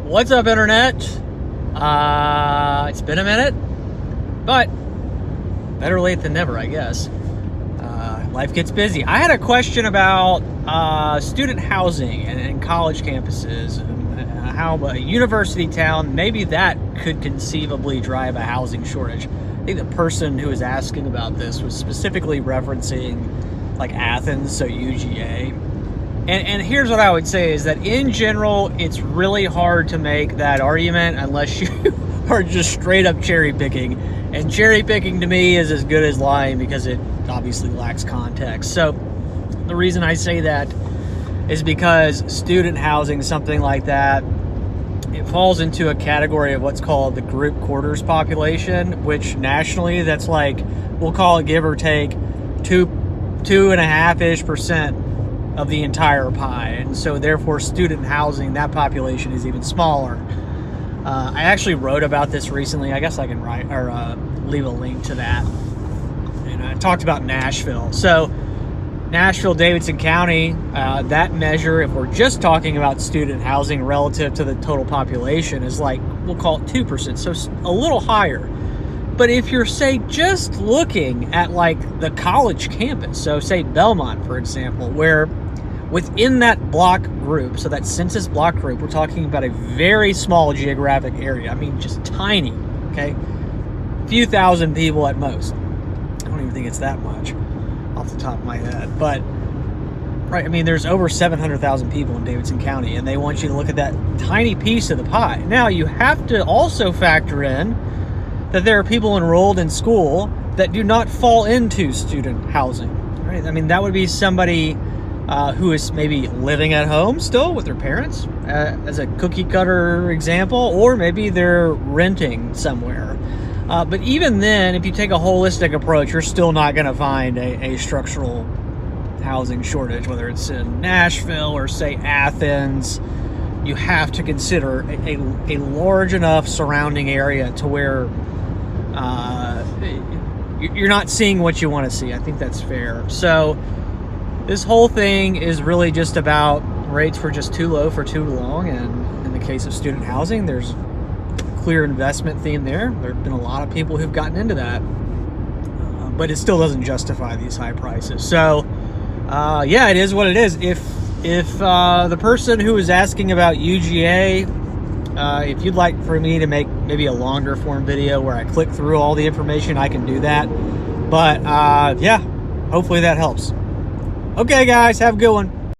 What's up, Internet? It's been a minute, but better late than never, I guess. Life gets busy. I had a question about student housing and college campuses, and how a university town, maybe that could conceivably drive a housing shortage. I think the person who was asking about this was specifically referencing like Athens, so UGA. And here's what I would say is that in general, it's really hard to make that argument unless you are just straight up cherry picking. And cherry picking to me is as good as lying because it obviously lacks context. So the reason I say that is because student housing, something like that, it falls into a category of what's called the group quarters population, which nationally that's like, we'll call it give or take 2.5-ish% of the entire pie, and so therefore student housing, that population is even smaller. I actually wrote about this recently. I guess I can write or leave a link to that. And I talked about Nashville. So Nashville, Davidson County, that measure, if we're just talking about student housing relative to the total population, is like, we'll call it 2%, so a little higher. But if you're, say, just looking at like the college campus, so say Belmont, for example, where within that block group, so that census block group, we're talking about a very small geographic area. I mean, just tiny, okay? A few thousand people at most. I don't even think it's that much off the top of my head. But, right, I mean, there's over 700,000 people in Davidson County, and they want you to look at that tiny piece of the pie. Now, you have to also factor in that there are people enrolled in school that do not fall into student housing, right? I mean, that would be somebody who is maybe living at home still with their parents, as a cookie cutter example, or maybe they're renting somewhere. But even then, if you take a holistic approach, you're still not going to find a structural housing shortage, whether it's in Nashville or, say, Athens. You have to consider a large enough surrounding area to where you're not seeing what you want to see. I think that's fair. So this whole thing is really just about rates were just too low for too long, and in the case of student housing, there's a clear investment theme there. There have been a lot of people who've gotten into that, but it still doesn't justify these high prices. So yeah, it is what it is. If the person who was asking about UGA, if you'd like for me to make maybe a longer form video where I click through all the information, I can do that. But yeah, hopefully that helps. Okay, guys, have a good one.